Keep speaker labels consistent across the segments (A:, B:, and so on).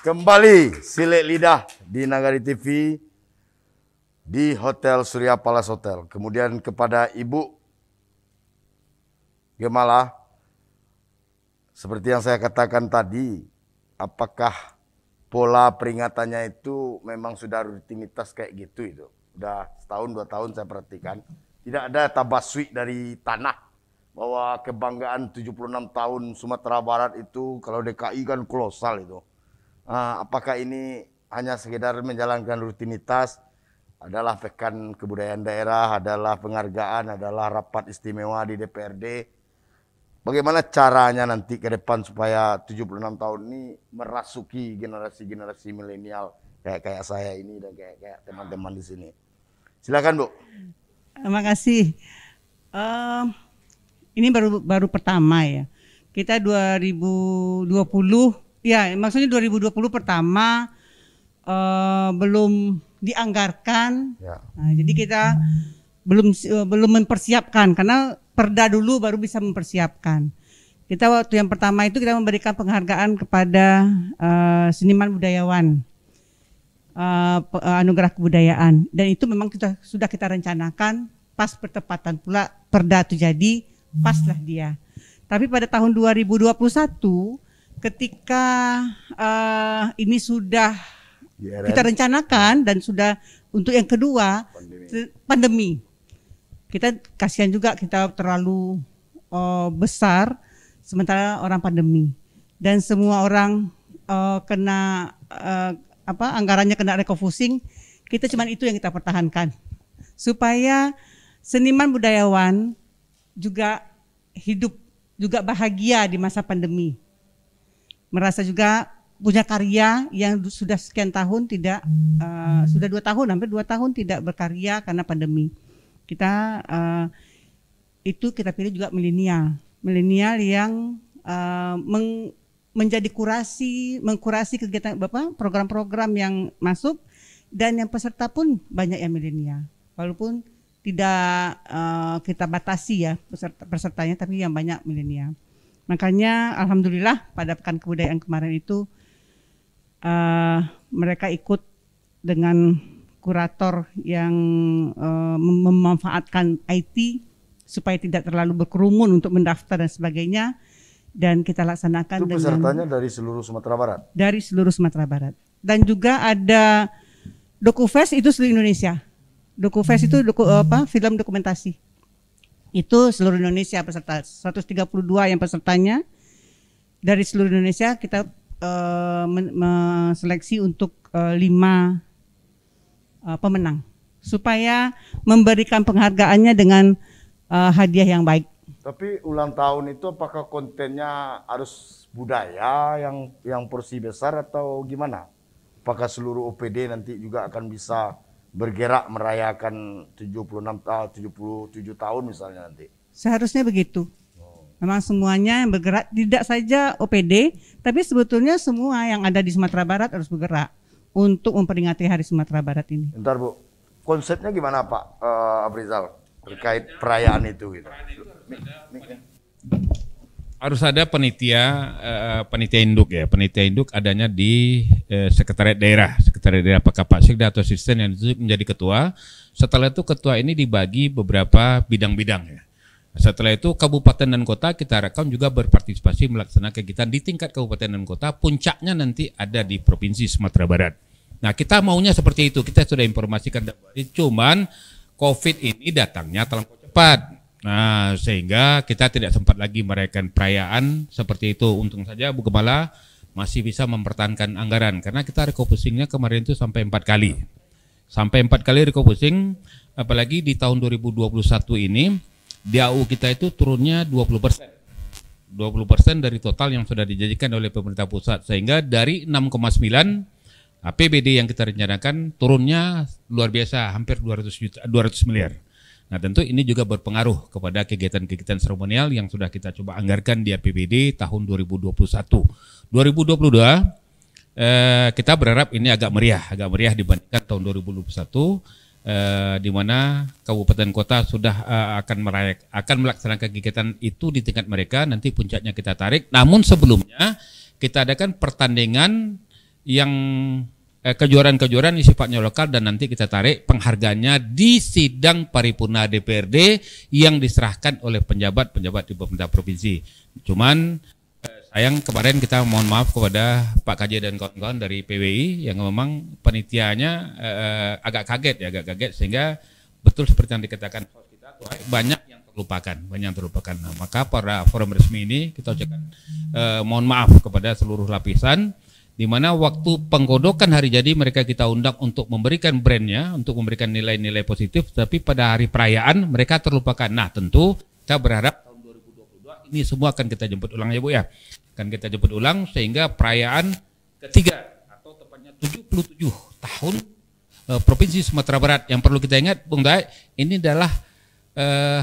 A: Kembali Silik Lidah di Nagari TV di Hotel Surya Palace Hotel. Kemudian kepada Ibu Gemala, seperti yang saya katakan tadi, apakah pola peringatannya itu memang sudah rutinitas kayak gitu itu? Udah setahun 2 tahun saya perhatikan. Tidak ada tabaswi dari tanah bahwa kebanggaan 76 tahun Sumatera Barat itu kalau DKI kan kolosal itu. Apakah ini hanya sekedar menjalankan rutinitas, adalah pekan kebudayaan daerah, adalah penghargaan, adalah rapat istimewa di DPRD. Bagaimana caranya nanti ke depan supaya 76 tahun ini merasuki generasi-generasi milenial kayak saya ini dan kayak teman-teman di sini. Silakan Bu.
B: Terima kasih. Ini baru pertama ya. Kita 2020, ya maksudnya 2020 pertama belum dianggarkan. Ya. Nah, jadi kita belum mempersiapkan karena perda dulu baru bisa mempersiapkan. Kita waktu yang pertama itu kita memberikan penghargaan kepada seniman budayawan, anugerah kebudayaan, dan itu memang sudah kita rencanakan pas bertepatan pula perda itu jadi paslah dia. Tapi pada tahun 2021 ketika ini sudah kita rencanakan dan sudah untuk yang kedua pandemi. Kita kasihan juga kita terlalu besar sementara orang pandemi dan semua orang kena anggarannya kena refocusing. Kita cuman itu yang kita pertahankan supaya seniman budayawan juga hidup juga bahagia di masa pandemi, merasa juga punya karya yang sudah sekian tahun tidak sudah 2 tahun, hampir 2 tahun tidak berkarya karena pandemi. Kita itu kita pilih juga milenial yang menjadi mengkurasi kegiatan program-program yang masuk, dan yang peserta pun banyak yang milenial. Walaupun tidak kita batasi ya pesertanya, tapi yang banyak milenial. Makanya alhamdulillah pada pekan kebudayaan kemarin itu mereka ikut dengan kurator yang memanfaatkan IT supaya tidak terlalu berkerumun untuk mendaftar dan sebagainya, dan kita laksanakan. Itu
A: pesertanya dari seluruh Sumatera Barat?
B: Dari seluruh Sumatera Barat. Dan juga ada DokuFest itu seluruh Indonesia. DokuFest itu film dokumentasi. Itu seluruh Indonesia peserta, 132 yang pesertanya. Dari seluruh Indonesia kita seleksi untuk 5 pemenang supaya memberikan penghargaannya dengan hadiah yang baik.
A: Tapi ulang tahun itu apakah kontennya harus budaya yang porsi besar atau gimana? Apakah seluruh OPD nanti juga akan bisa bergerak merayakan 77 tahun misalnya nanti?
B: Seharusnya begitu. Memang semuanya yang bergerak, tidak saja OPD, tapi sebetulnya semua yang ada di Sumatera Barat harus bergerak untuk memperingati Hari Sumatera Barat ini.
A: Bentar Bu, konsepnya gimana Pak Abrizal terkait perayaan itu gitu?
C: Harus ada panitia induk ya. Panitia induk adanya di sekretariat daerah apakah Pak Sekda atau asisten yang menjadi ketua. Setelah itu ketua ini dibagi beberapa bidang-bidang ya. Setelah itu kabupaten dan kota kita harapkan juga berpartisipasi melaksanakan kegiatan di tingkat kabupaten dan kota. Puncaknya nanti ada di Provinsi Sumatera Barat. Nah kita maunya seperti itu. Kita sudah informasikan, cuman COVID ini datangnya terlampau cepat. Nah, sehingga kita tidak sempat lagi merayakan perayaan seperti itu. Untung saja Bu Gemala masih bisa mempertahankan anggaran karena kita refocusingnya kemarin itu sampai 4 kali. Sampai 4 kali refocusing, apalagi di tahun 2021 ini DAU kita itu turunnya 20%. 20% dari total yang sudah dijanjikan oleh pemerintah pusat, sehingga dari 6,9 APBD yang kita rencanakan turunnya luar biasa, hampir 200 miliar. Nah tentu ini juga berpengaruh kepada kegiatan-kegiatan seremonial yang sudah kita coba anggarkan di APBD tahun 2021. 2022 kita berharap ini agak meriah dibandingkan tahun 2021, di mana kabupaten kota sudah akan melaksanakan kegiatan itu di tingkat mereka. Nanti puncaknya kita tarik. Namun sebelumnya kita adakan pertandingan yang kejuaraan-kejuaraan yang sifatnya lokal dan nanti kita tarik penghargaannya di sidang paripurna DPRD yang diserahkan oleh penjabat-penjabat di pemerintah provinsi. Cuman sayang kemarin kita mohon maaf kepada Pak KJ dan kawan-kawan dari PWI yang memang penitianya agak kaget sehingga betul seperti yang dikatakan kita banyak yang terlupakan. Nah, maka pada forum resmi ini kita ucapkan mohon maaf kepada seluruh lapisan, di mana waktu penggodokan hari jadi mereka kita undang untuk memberikan brandnya, untuk memberikan nilai-nilai positif, tapi pada hari perayaan mereka terlupakan. Nah tentu kita berharap tahun 2022 ini semua akan kita jemput ulang ya Bu ya, akan kita jemput ulang sehingga perayaan ketiga atau tepatnya 77 tahun Provinsi Sumatera Barat. Yang perlu kita ingat Bung Dai, ini adalah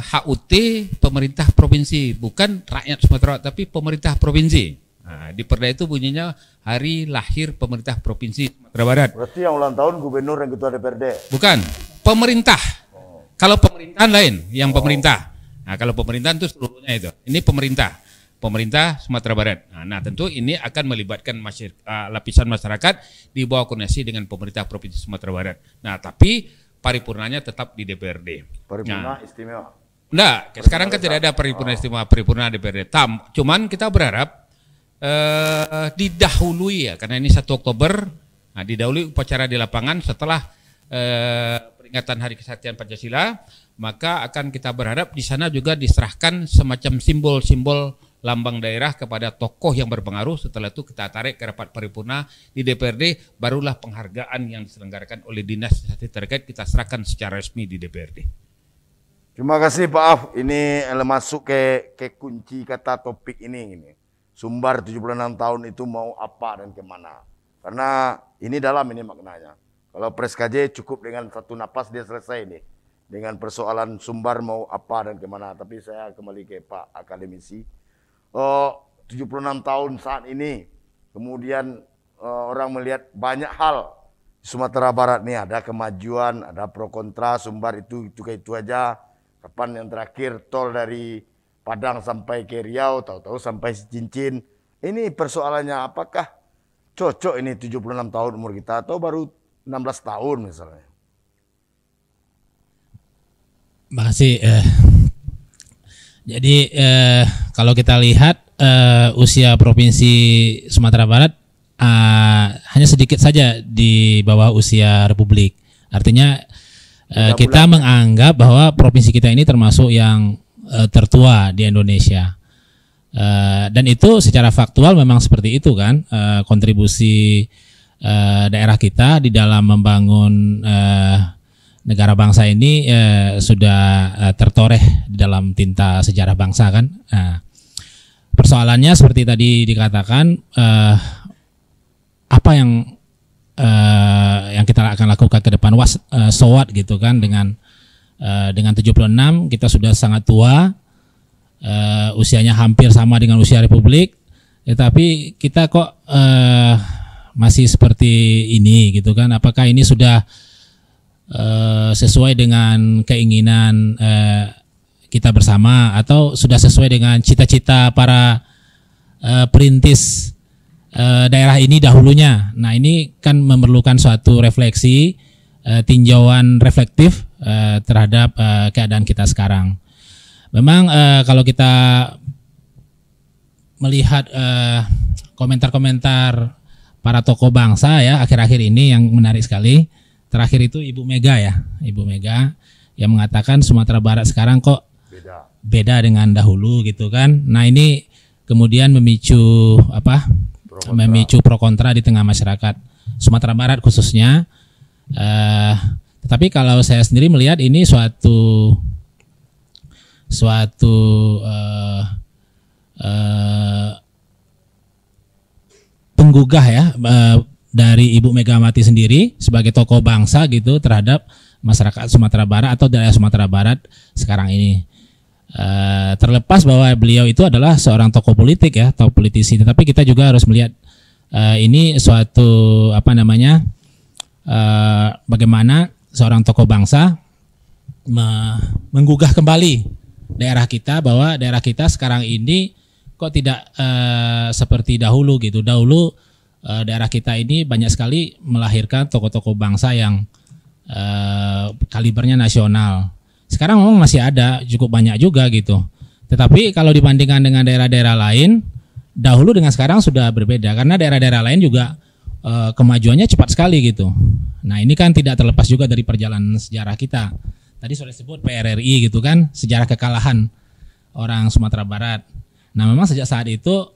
C: HUT pemerintah provinsi, bukan rakyat Sumatera Barat tapi pemerintah provinsi. Nah, di perda itu bunyinya hari lahir pemerintah provinsi Sumatera Barat.
A: Berarti yang ulang tahun gubernur dan ketua DPRD? Bukan,
C: pemerintah. Kalau pemerintahan lain, yang pemerintah. Nah, kalau pemerintahan itu seluruhnya itu. Ini pemerintah Sumatera Barat. Nah, tentu ini akan melibatkan lapisan masyarakat di bawah koordinasi dengan pemerintah provinsi Sumatera Barat. Nah, tapi paripurnanya tetap di DPRD.
A: Paripurna istimewa?
C: Enggak, sekarang kan tidak ada paripurna istimewa, paripurna DPRD. Cuman kita berharap didahului ya, karena ini 1 Oktober, nah didahului upacara di lapangan setelah peringatan Hari Kesaktian Pancasila, maka akan kita berharap di sana juga diserahkan semacam simbol-simbol lambang daerah kepada tokoh yang berpengaruh. Setelah itu kita tarik ke rapat paripurna di DPRD, barulah penghargaan yang diselenggarakan oleh dinas terkait kita serahkan secara resmi di DPRD.
A: Terima kasih Pak Af, ini masuk ke kunci kata topik ini. Sumbar 76 tahun itu mau apa dan kemana. Karena ini dalam ini maknanya. Kalau Pres KJ cukup dengan satu napas dia selesai nih. Dengan persoalan Sumbar mau apa dan kemana. Tapi saya kembali ke Pak Akademisi. 76 tahun saat ini. Kemudian orang melihat banyak hal. Di Sumatera Barat nih ada kemajuan, ada pro kontra. Sumbar itu aja. Kapan yang terakhir tol dari Padang sampai ke Riau, tahu-tahu sampai Cincin. Ini persoalannya apakah cocok ini 76 tahun umur kita atau baru 16 tahun misalnya?
D: Makasih. Jadi kalau kita lihat usia Provinsi Sumatera Barat hanya sedikit saja di bawah usia Republik. Artinya kita menganggap bahwa provinsi kita ini termasuk yang tertua di Indonesia, dan itu secara faktual memang seperti itu kan. Kontribusi daerah kita di dalam membangun negara bangsa ini sudah tertoreh di dalam tinta sejarah bangsa kan. Persoalannya seperti tadi dikatakan, apa yang kita akan lakukan ke depan, so what gitu kan, dengan 76 kita sudah sangat tua, usianya hampir sama dengan usia Republik, tapi kita kok masih seperti ini gitu kan. Apakah ini sudah sesuai dengan keinginan kita bersama atau sudah sesuai dengan cita-cita para perintis daerah ini dahulunya. Nah, ini kan memerlukan suatu refleksi, tinjauan reflektif terhadap keadaan kita sekarang. Memang kalau kita melihat komentar-komentar para tokoh bangsa ya akhir-akhir ini yang menarik sekali. Terakhir itu Ibu Mega ya, Ibu Mega yang mengatakan Sumatera Barat sekarang kok beda dengan dahulu gitu kan. Nah, ini kemudian memicu pro kontra di tengah masyarakat Sumatera Barat khususnya. Tetapi kalau saya sendiri melihat ini suatu penggugah ya dari Ibu Megawati sendiri sebagai tokoh bangsa gitu terhadap masyarakat Sumatera Barat atau daerah Sumatera Barat sekarang ini. Terlepas bahwa beliau itu adalah seorang tokoh politik ya, tokoh politisi, tetapi kita juga harus melihat ini suatu bagaimana seorang tokoh bangsa menggugah kembali daerah kita, bahwa daerah kita sekarang ini kok tidak seperti dahulu gitu. Dahulu daerah kita ini banyak sekali melahirkan tokoh-tokoh bangsa yang kalibernya nasional. Sekarang memang masih ada cukup banyak juga gitu. Tetapi kalau dibandingkan dengan daerah-daerah lain, dahulu dengan sekarang sudah berbeda karena daerah-daerah lain juga kemajuannya cepat sekali gitu. Nah ini kan tidak terlepas juga dari perjalanan sejarah kita. Tadi sudah disebut PRRI gitu kan, sejarah kekalahan orang Sumatera Barat. Nah memang sejak saat itu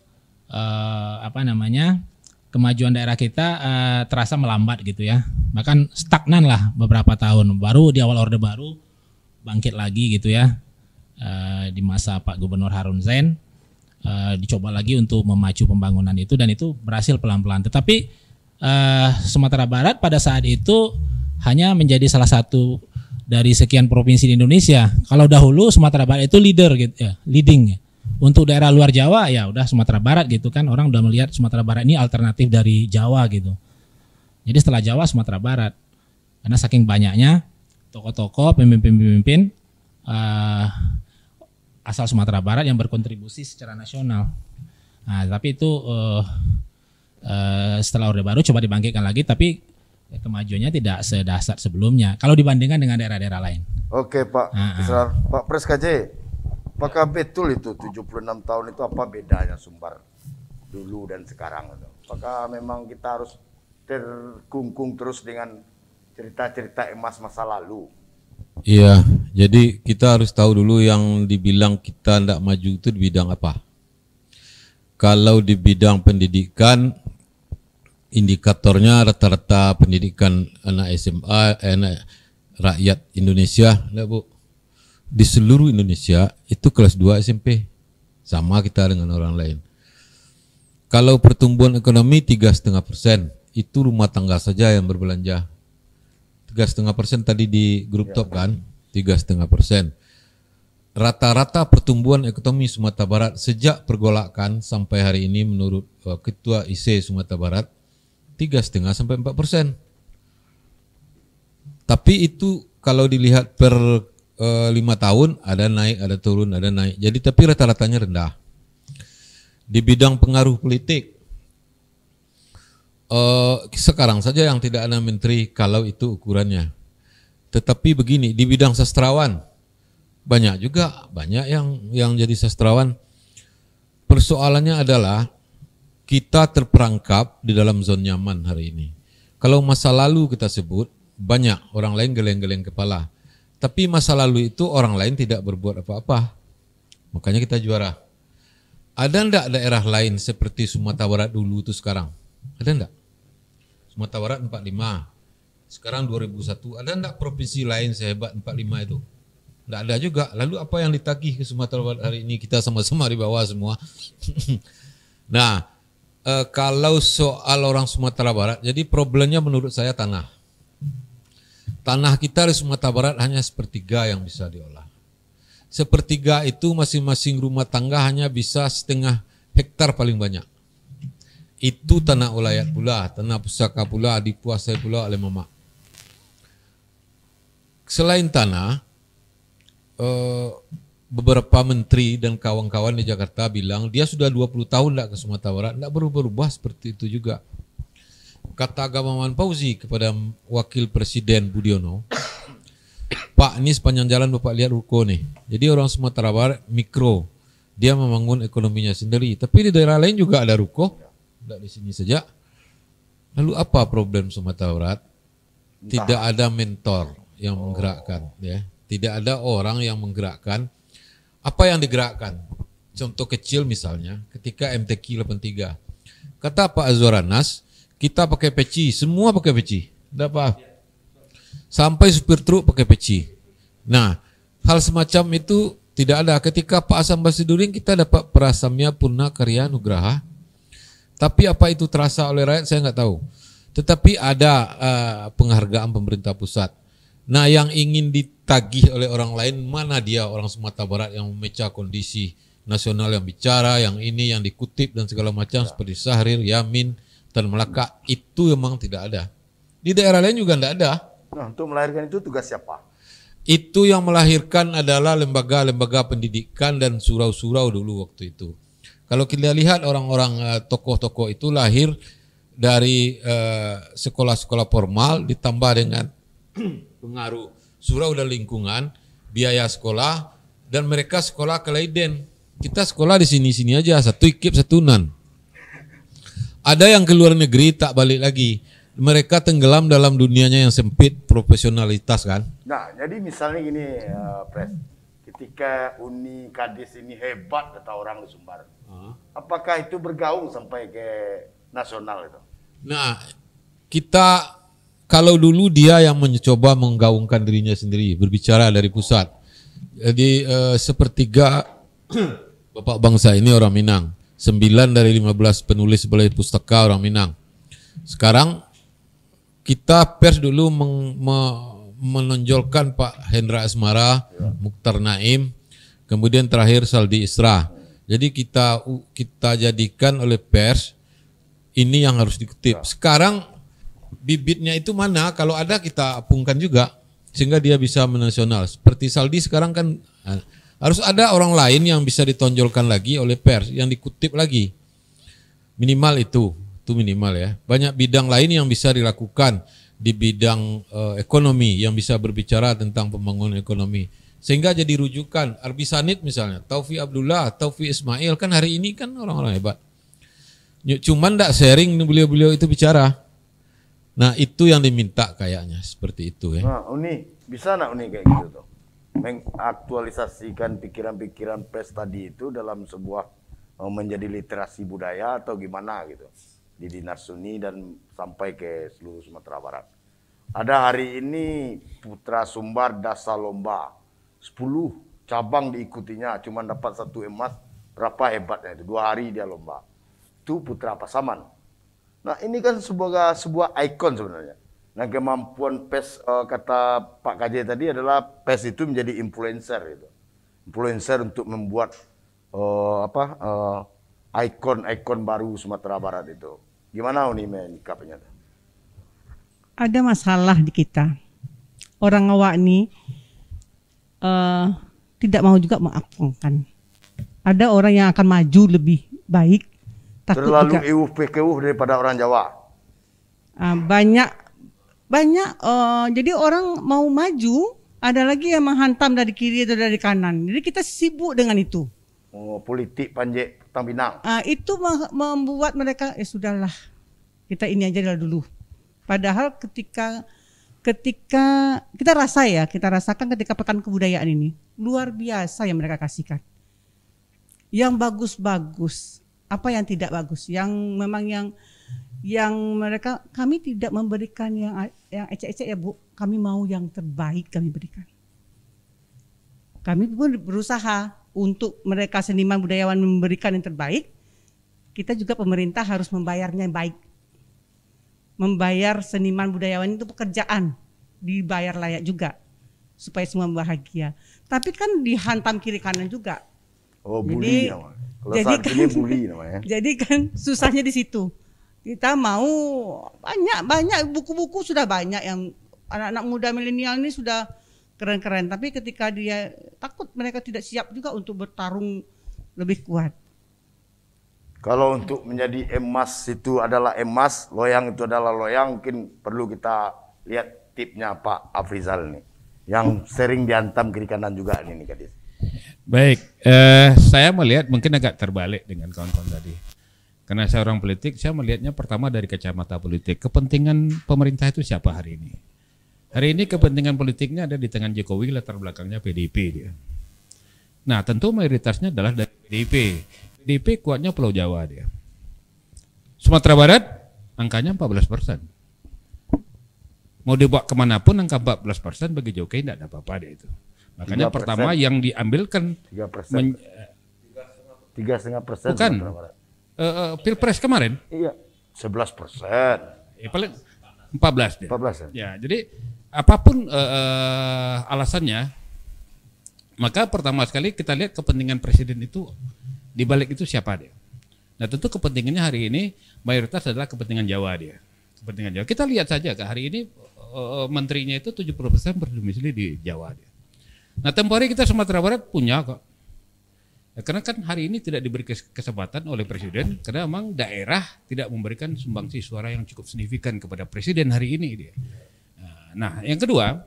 D: kemajuan daerah kita terasa melambat gitu ya. Bahkan stagnan lah beberapa tahun. Baru di awal Orde Baru bangkit lagi gitu ya. Di masa Pak Gubernur Harun Zain dicoba lagi untuk memacu pembangunan itu dan itu berhasil pelan-pelan. Tetapi Sumatera Barat pada saat itu hanya menjadi salah satu dari sekian provinsi di Indonesia. Kalau dahulu Sumatera Barat itu leader gitu ya, leading. Untuk daerah luar Jawa ya udah Sumatera Barat gitu kan, orang udah melihat Sumatera Barat ini alternatif dari Jawa gitu. Jadi setelah Jawa Sumatera Barat. Karena saking banyaknya tokoh-tokoh, pemimpin-pemimpin asal Sumatera Barat yang berkontribusi secara nasional. Nah, tapi itu setelah Orde Baru coba dibangkitkan lagi, tapi kemajuannya tidak sedahsyat sebelumnya kalau dibandingkan dengan daerah-daerah lain.
A: Oke Pak, Pak Pres KJ, apakah betul itu 76 tahun itu apa bedanya Sumbar dulu dan sekarang? Apakah memang kita harus terkungkung terus dengan cerita-cerita emas masa lalu?
E: Iya, jadi kita harus tahu dulu yang dibilang kita tidak maju itu di bidang apa. Kalau di bidang pendidikan, indikatornya rata-rata pendidikan anak SMA, anak rakyat Indonesia, enggak Bu? Di seluruh Indonesia itu kelas 2 SMP, sama kita dengan orang lain. Kalau pertumbuhan ekonomi 3,5%, itu rumah tangga saja yang berbelanja. 3,5% tadi di grup top kan, 3,5%. Rata-rata pertumbuhan ekonomi Sumatera Barat sejak pergolakan sampai hari ini menurut Ketua IC Sumatera Barat 3,5 sampai 4%. Tapi itu kalau dilihat per 5 tahun ada naik, ada turun, ada naik. Jadi tapi rata-ratanya rendah. Di bidang pengaruh politik, sekarang saja yang tidak ada menteri kalau itu ukurannya. Tetapi begini, di bidang sastrawan banyak yang jadi sastrawan. Persoalannya adalah kita terperangkap di dalam zona nyaman hari ini. Kalau masa lalu kita sebut banyak orang lain geleng-geleng kepala. Tapi masa lalu itu orang lain tidak berbuat apa-apa. Makanya kita juara. Ada enggak daerah lain seperti Sumatera Barat dulu itu sekarang? Ada enggak? Sumatera Barat 45, sekarang 2001, ada enggak provinsi lain sehebat 45 itu? Enggak ada juga. Lalu apa yang ditagih ke Sumatera Barat hari ini? Kita sama-sama di bawah semua. Nah, kalau soal orang Sumatera Barat, jadi problemnya menurut saya tanah. Tanah kita di Sumatera Barat hanya sepertiga yang bisa diolah. Sepertiga itu masing-masing rumah tangga hanya bisa setengah hektar paling banyak. Itu tanah ulayat pula, tanah pusaka pula, dikuasai pula oleh mamak. Selain tanah, beberapa menteri dan kawan-kawan di Jakarta bilang dia sudah 20 tahun tidak ke Sumatera Barat, tidak berubah seperti itu juga. Kata Gamawan Fauzi kepada Wakil Presiden Budiono, Pak, ini sepanjang jalan Bapak lihat ruko nih. Jadi orang Sumatera Barat mikro, dia membangun ekonominya sendiri. Tapi di daerah lain juga ada ruko. Tidak di sini saja. Lalu apa problem Sumatera Barat? Tidak ada mentor yang menggerakkan, ya. Tidak ada orang yang menggerakkan. Apa yang digerakkan? Contoh kecil misalnya, ketika MTQ 83, kata Pak Azwaranas, kita pakai peci, semua pakai peci, tidak apa. Sampai supir truk pakai peci. Nah, hal semacam itu tidak ada. Ketika Pak Asam Basidurin kita dapat Prasamya Purna Karya Nugraha. Tapi apa itu terasa oleh rakyat saya nggak tahu. Tetapi ada penghargaan pemerintah pusat. Nah yang ingin ditagih oleh orang lain, mana dia orang Sumatera Barat yang memecah kondisi nasional yang bicara, yang ini, yang dikutip dan segala macam seperti Syahrir, Yamin, Tan Melaka, itu memang tidak ada. Di daerah lain juga tidak ada.
A: Nah untuk melahirkan itu tugas siapa?
E: Itu yang melahirkan adalah lembaga-lembaga pendidikan dan surau-surau dulu waktu itu. Kalau kita lihat orang-orang tokoh-tokoh itu lahir dari sekolah-sekolah formal ditambah dengan pengaruh surau dan lingkungan, biaya sekolah, dan mereka sekolah ke Leiden. Kita sekolah di sini-sini aja, satu IKIP, satu UNAN. Ada yang ke luar negeri tak balik lagi. Mereka tenggelam dalam dunianya yang sempit, profesionalitas kan.
A: Nah, jadi misalnya gini, Pres. Ketika Uni Kadis ini hebat kata orang di Sumbar. Apakah itu bergaung sampai ke nasional itu?
E: Nah, kita kalau dulu dia yang mencoba menggaungkan dirinya sendiri, berbicara dari pusat. Jadi sepertiga Bapak bangsa ini orang Minang. 9 dari 15 penulis balai pustaka orang Minang. Sekarang kita pers dulu menonjolkan Pak Hendra Asmara, Mukhtar Naim, kemudian terakhir Saldi Isra. Jadi kita jadikan oleh pers ini yang harus dikutip. Sekarang bibitnya itu mana? Kalau ada kita apungkan juga sehingga dia bisa menasional. Seperti Saldi sekarang kan harus ada orang lain yang bisa ditonjolkan lagi oleh pers yang dikutip lagi. Minimal itu minimal ya. Banyak bidang lain yang bisa dilakukan di bidang ekonomi yang bisa berbicara tentang pembangunan ekonomi. Sehingga jadi rujukan Arbi Sanid misalnya, Taufik Abdullah, Taufik Ismail kan hari ini kan orang-orang hebat. Cuman enggak sharing beliau-beliau itu bicara. Nah, itu yang diminta kayaknya seperti itu ya.
A: Nah, Uni, bisa enggak Uni kayak gitu tuh? Mengaktualisasikan pikiran-pikiran pers tadi itu dalam sebuah menjadi literasi budaya atau gimana gitu di Dinas Suni dan sampai ke seluruh Sumatera Barat. Ada hari ini Putra Sumbar dasa lomba 10 cabang diikutinya cuma dapat 1 emas, berapa hebatnya itu, 2 hari dia lomba. Itu Putra Pasaman. Nah ini kan sebuah ikon sebenarnya. Nah kemampuan PES kata Pak KJ tadi adalah PES itu menjadi influencer gitu. Influencer untuk membuat ikon-ikon baru Sumatera Barat itu. Gimana Uni menyikapinya?
B: Ada masalah di kita. Orang awak ini tidak mau juga mengapungkan. Ada orang yang akan maju lebih baik. Takut
A: terlalu
B: juga.
A: euh daripada orang Jawa.
B: Banyak jadi orang mau maju, ada lagi yang menghantam dari kiri atau dari kanan. Jadi kita sibuk dengan itu.
A: Politik Panjek Tang Pinang.
B: Itu membuat mereka sudahlah kita ini aja dulu. Padahal ketika kita rasakan ketika Pekan Kebudayaan ini luar biasa yang mereka kasihkan. Yang bagus-bagus, apa yang tidak bagus, yang memang yang mereka kami tidak memberikan yang ecek-ecek ya Bu, kami mau yang terbaik kami berikan. Kami pun berusaha untuk mereka seniman budayawan memberikan yang terbaik. Kita juga pemerintah harus membayarnya yang baik. Membayar seniman budayawan itu pekerjaan, dibayar layak juga supaya semua bahagia. Tapi kan dihantam kiri kanan juga.
A: Bully namanya. Kalau
B: jadi
A: saat ini bully namanya.
B: Jadi kan susahnya di situ. Kita mau banyak buku-buku sudah banyak yang anak-anak muda milenial ini sudah keren-keren. Tapi ketika dia takut mereka tidak siap juga untuk bertarung lebih kuat.
A: Kalau untuk menjadi emas itu adalah emas, loyang itu adalah loyang, mungkin perlu kita lihat tipnya Pak Afrizal nih. Yang sering dihantam kiri kanan juga nih Kadis.
C: Baik, saya melihat mungkin agak terbalik dengan kawan-kawan tadi. Karena saya orang politik, saya melihatnya pertama dari kacamata politik. Kepentingan pemerintah itu siapa hari ini? Hari ini kepentingan politiknya ada di tangan Jokowi, latar belakangnya PDIP dia. Nah tentu mayoritasnya adalah dari PDIP. PDIP kuatnya Pulau Jawa dia. Sumatera Barat angkanya 14%. Mau dibawa kemanapun angka 14% bagi Jokowi tidak ada apa-apa dia itu. Makanya
A: 3%.
C: pertama yang diambilkan
A: 3%. 3,5%.
C: bukan Pilpres kemarin.
A: Iya, 11%.
C: Paling 14 dia.
A: 14
C: Ya, jadi apapun alasannya, maka pertama sekali kita lihat kepentingan presiden itu di balik itu siapa dia. Nah tentu kepentingannya hari ini mayoritas adalah kepentingan Jawa dia. Kepentingan Jawa. Kita lihat saja hari ini menterinya itu 70% berdomisili di Jawa dia. Nah tempo hari kita Sumatera Barat punya kok. Karena kan hari ini tidak diberi kesempatan oleh Presiden karena memang daerah tidak memberikan sumbangsi suara yang cukup signifikan kepada Presiden hari ini dia. Nah, yang kedua,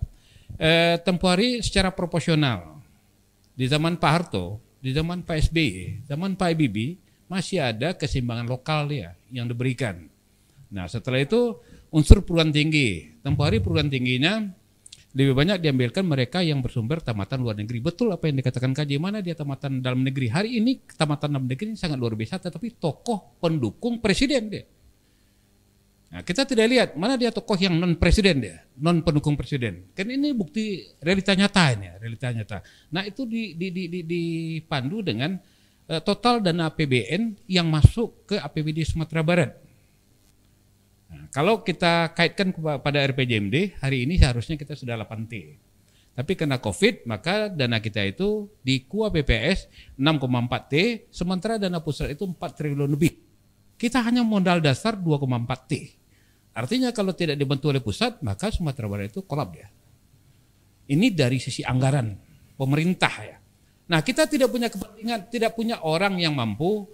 C: tempoh hari secara proporsional di zaman Pak Harto, di zaman Pak SBY, zaman Pak Habibie masih ada keseimbangan lokal dia yang diberikan. Nah, setelah itu unsur perguruan tinggi, tempoh hari perguruan tingginya lebih banyak diambilkan mereka yang bersumber tamatan luar negeri. Betul apa yang dikatakan KJ, mana dia tamatan dalam negeri. Hari ini tamatan dalam negeri ini sangat luar biasa, tetapi tokoh pendukung presiden dia. Nah, kita tidak lihat mana dia tokoh yang non presiden dia, non pendukung presiden. Kan ini bukti realita nyata ini, realita nyata. Nah, itu dipandu dengan total dana APBN yang masuk ke APBD Sumatera Barat. Nah, kalau kita kaitkan pada RPJMD, hari ini seharusnya kita sudah 8T. Tapi karena COVID, maka dana kita itu di KUA PPS 6,4T, sementara dana pusat itu 4 triliun lebih. Kita hanya modal dasar 2,4T. Artinya kalau tidak dibantu oleh pusat, maka Sumatera Barat itu kolap dia. Ini dari sisi anggaran pemerintah ya. Nah, kita tidak punya kepentingan, tidak punya orang yang mampu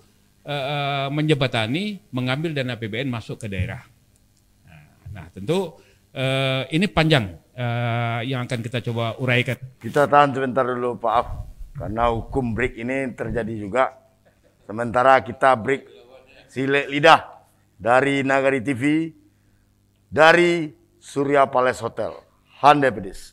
C: menjembatani, mengambil dana APBN masuk ke daerah. Nah, tentu ini panjang yang akan kita coba uraikan.
A: Kita tahan sebentar dulu Pak Af, karena hukum break ini terjadi juga. Sementara kita break Silek Lidah dari Nagari TV, dari Surya Palace Hotel, Handai Pedis.